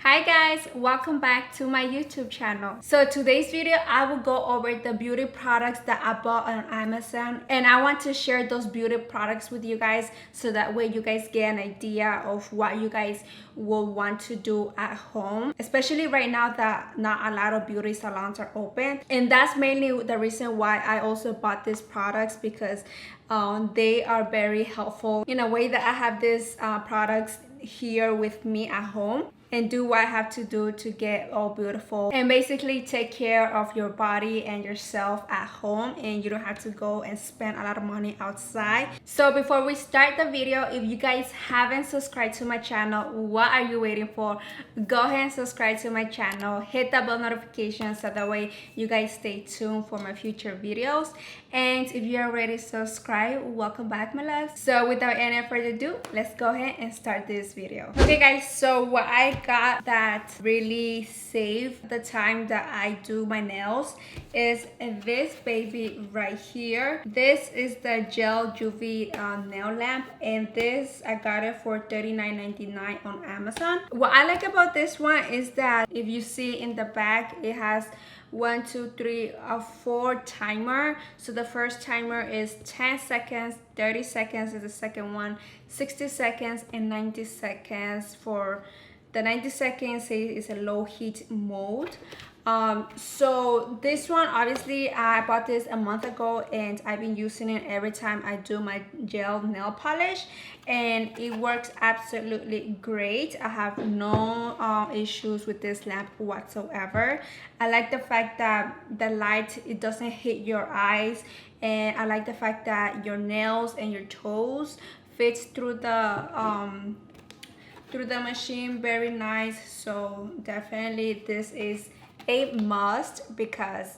Hi guys, welcome back to my YouTube channel. So today's video I will go over the beauty products that I bought on Amazon, and I want to share those beauty products with you guys so that way you guys get an idea of what you guys will want to do at home, especially right now that not a lot of beauty salons are open. And that's mainly the reason why I also bought these products, because they are very helpful in a way that I have these products here with me at home and do what I have to do to get all beautiful and basically take care of your body and yourself at home, and you don't have to go and spend a lot of money outside. So before we start the video, if you guys haven't subscribed to my channel, what are you waiting for? Go ahead and subscribe to my channel, hit that bell notification so that way you guys stay tuned for my future videos. And if you're already subscribed, welcome back my loves. So without any further ado, let's go ahead and start this video. Okay guys, so what I got that really saved the time that I do my nails is this baby right here. This is the gel UV nail lamp, and this I got it for $39.99 on Amazon. What I like about this one is that if you see in the back, it has 1, 2, 3, 4 timer. So the first timer is 10 seconds, 30 seconds is the second one, 60 seconds, and 90 seconds. For the 90 seconds is a low heat mode. So this one, obviously I bought this a month ago and I've been using it every time I do my gel nail polish, and it works absolutely great. I have no issues with this lamp whatsoever. I like the fact that the light, it doesn't hit your eyes, and I like the fact that your nails and your toes fits through the machine very nice. So definitely this is a must, because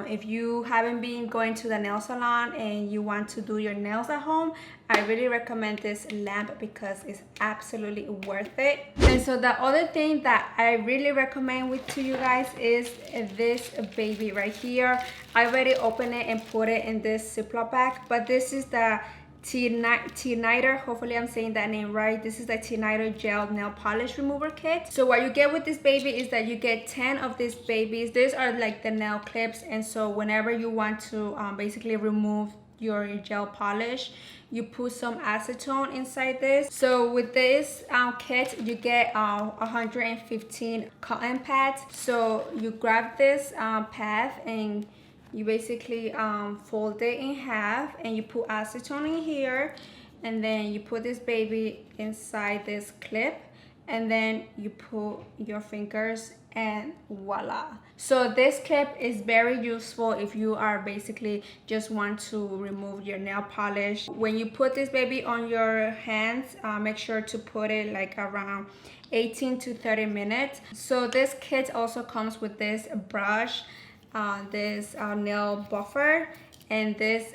if you haven't been going to the nail salon and you want to do your nails at home, I really recommend this lamp because it's absolutely worth it. And so the other thing that I really recommend to you guys is this baby right here. I already opened it and put it in this Ziploc bag, but this is the Tiniter, hopefully I'm saying that name right. This is the Tiniter gel nail polish remover kit. So what you get with this baby is that you get 10 of these babies. These are like the nail clips, and so whenever you want to basically remove your gel polish, you put some acetone inside this. So with this kit, you get 115 cotton pads. So you grab this pad and you basically fold it in half, and you put acetone in here, and then you put this baby inside this clip, and then you put your fingers, and voila. So this clip is very useful if you are basically just want to remove your nail polish. When you put this baby on your hands, make sure to put it like around 18 to 30 minutes. So this kit also comes with this brush, this nail buffer, and this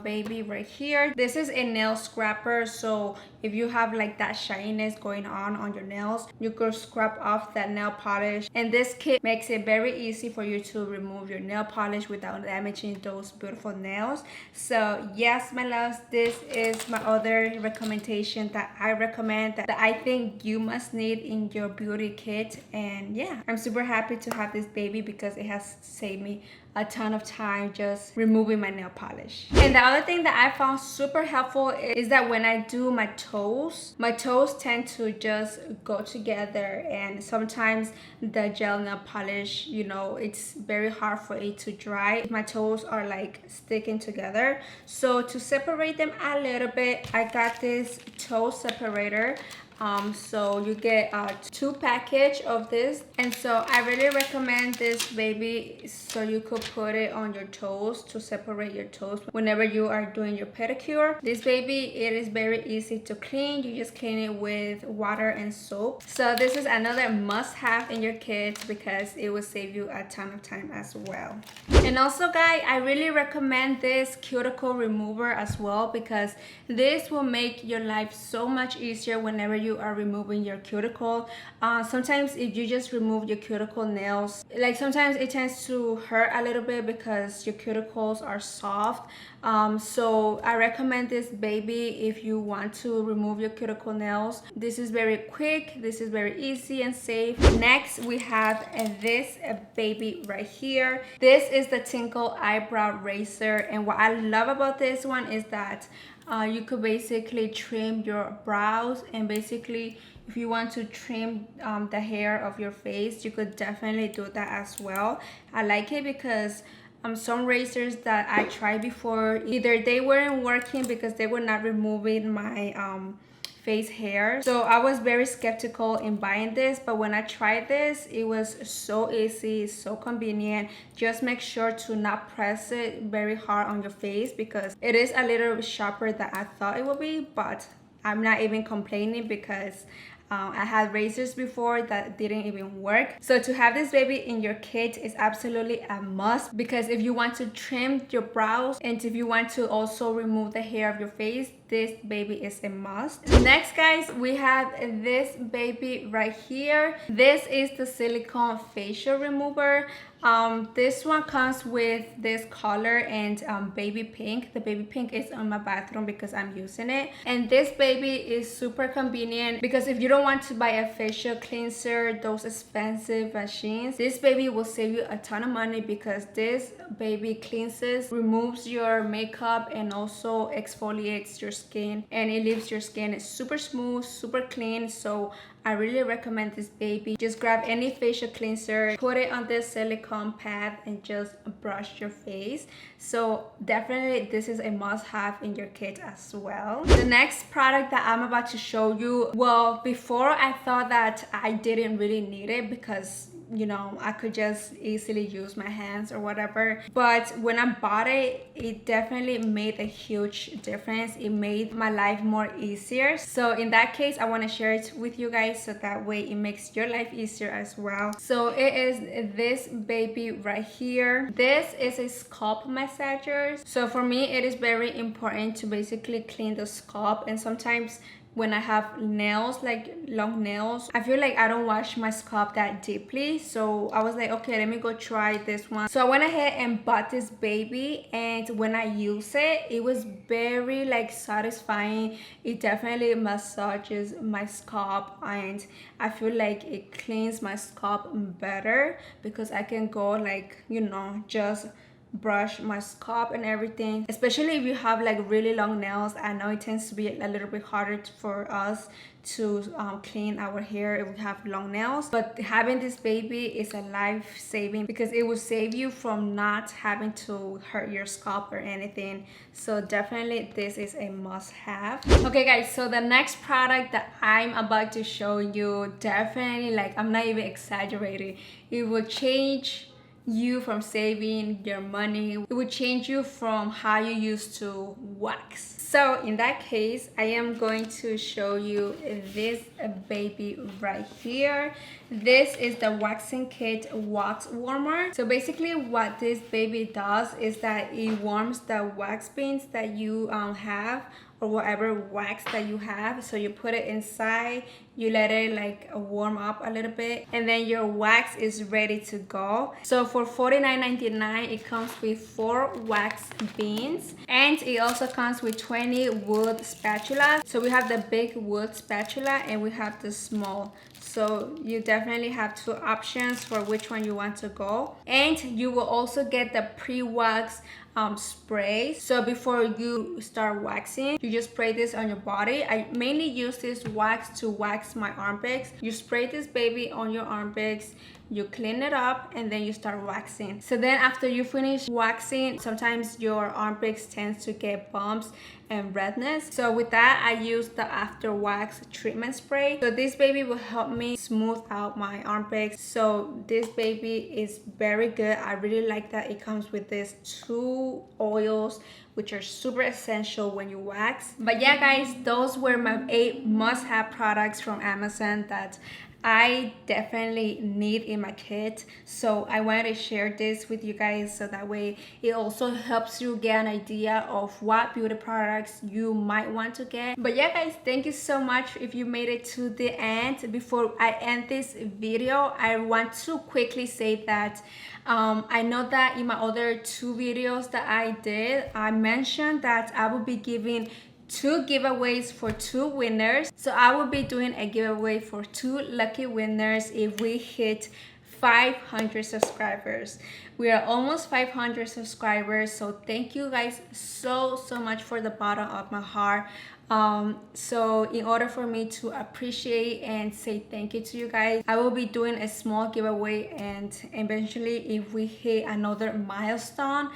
baby right here. This is a nail scraper, so if you have like that shininess going on your nails, you could scrap off that nail polish. And this kit makes it very easy for you to remove your nail polish without damaging those beautiful nails. So yes my loves, this is my other recommendation that I recommend, that I think you must need in your beauty kit. And yeah, I'm super happy to have this baby because it has saved me a ton of time just removing my nail polish. And the other thing that I found super helpful is that when I do my toes tend to just go together, and sometimes the gel nail polish, you know, it's very hard for it to dry. My toes are like sticking together. So to separate them a little bit, I got this toe separator. So you get 2 package of this, and so I really recommend this baby so you could put it on your toes to separate your toes whenever you are doing your pedicure. This baby, it is very easy to clean. You just clean it with water and soap. So this is another must-have in your kit because it will save you a ton of time as well. And also guys, I really recommend this Cuticle Remover as well, because this will make your life so much easier whenever you you are removing your cuticle. Sometimes if you just remove your cuticle nails, like sometimes it tends to hurt a little bit because your cuticles are soft. So I recommend this baby if you want to remove your cuticle nails. This is very quick, this is very easy and safe. Next we have this baby right here. This is the Cuticle Eyebrow Eraser, and what I love about this one is that you could basically trim your brows, and basically if you want to trim the hair of your face, you could definitely do that as well. I like it because some razors that I tried before, either they weren't working because they were not removing my face hair. So I was very skeptical in buying this, but when I tried this, it was so easy, so convenient. Just make sure to not press it very hard on your face because it is a little sharper than I thought it would be, but I'm not even complaining because I had razors before that didn't even work. So to have this baby in your kit is absolutely a must, because if you want to trim your brows and if you want to also remove the hair of your face, this baby is a must. Next guys, we have this baby right here. This is the Silicone facial remover. This one comes with this color and baby pink. The baby pink is on my bathroom because I'm using it, and this baby is super convenient because if you don't want to buy a facial cleanser, those expensive machines, this baby will save you a ton of money because this baby cleanses, removes your makeup, and also exfoliates your skin, and it leaves your skin super smooth, super clean. So I really recommend this baby. Just grab any facial cleanser, put it on this silicone pad, and just brush your face. So definitely this is a must-have in your kit as well. The next product that I'm about to show you, well, before I thought that I didn't really need it because, you know, I could just easily use my hands or whatever, but when I bought it, it definitely made a huge difference. It made my life more easier. So in that case, I want to share it with you guys so that way it makes your life easier as well. So it is this baby right here. This is a scalp massager. So for me, it is very important to basically clean the scalp, and sometimes when I have nails, like long nails, I feel like I don't wash my scalp that deeply. So I was like, okay, let me go try this one. So I went ahead and bought this baby, and when I use it, it was very like satisfying. It definitely massages my scalp, and I feel like it cleans my scalp better because I can go like, you know, just brush my scalp and everything, especially if you have like really long nails. I know it tends to be a little bit harder for us to clean our hair if we have long nails, but having this baby is a life-saving because it will save you from not having to hurt your scalp or anything. So definitely this is a must-have. Okay guys, so the next product that I'm about to show you, definitely, like, I'm not even exaggerating, it will change you from saving your money. It would change you from how you used to wax. So in that case, I am going to show you this baby right here. This is the waxing kit wax warmer. So basically what this baby does is that it warms the wax beans that you have, or whatever wax that you have. So you put it inside, you let it like warm up a little bit, and then your wax is ready to go. So for $49.99, it comes with 4 wax beans, and it also comes with 20 wood spatulas. So we have the big wood spatula and we have the small. So you definitely have 2 options for which one you want to go. And you will also get the pre-wax spray. So before you start waxing, you just spray this on your body. I mainly use this wax to wax my armpits. You spray this baby on your armpits, you clean it up, and then you start waxing. So then after you finish waxing, sometimes your armpits tends to get bumps and redness. So with that, I use the after wax treatment spray. So this baby will help me smooth out my armpits. So this baby is very good. I really like that it comes with these 2 oils, which are super essential when you wax. But yeah guys, those were my 8 must-have products from Amazon that I definitely need in my kit. So I wanted to share this with you guys so that way it also helps you get an idea of what beauty products you might want to get. But yeah guys, thank you so much if you made it to the end. Before I end this video, I want to quickly say that I know that in my other 2 videos that I did, I mentioned that I will be giving 2 giveaways for 2 winners. So I will be doing a giveaway for 2 lucky winners if we hit 500 subscribers. We are almost 500 subscribers, so thank you guys so much for the bottom of my heart. So in order for me to appreciate and say thank you to you guys, I will be doing a small giveaway, and eventually if we hit another milestone,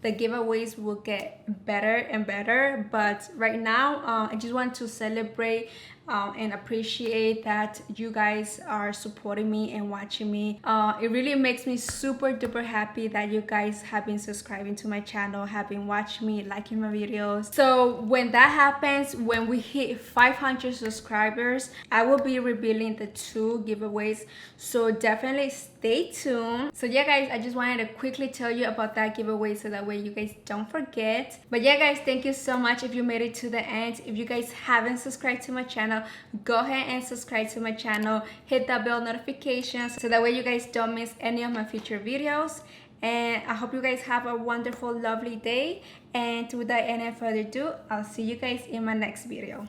the giveaways will get better and better. But right now, I just want to celebrate and appreciate that you guys are supporting me and watching me. It really makes me super duper happy that you guys have been subscribing to my channel, have been watching me, liking my videos. So when that happens, when we hit 500 subscribers, I will be revealing the 2 giveaways, so definitely stay tuned. So yeah guys, I just wanted to quickly tell you about that giveaway so that way you guys don't forget. But yeah guys, thank you so much if you made it to the end. If you guys haven't subscribed to my channel, go ahead and subscribe to my channel, hit that bell notifications so that way you guys don't miss any of my future videos. And I hope you guys have a wonderful, lovely day, and without any further ado, I'll see you guys in my next video.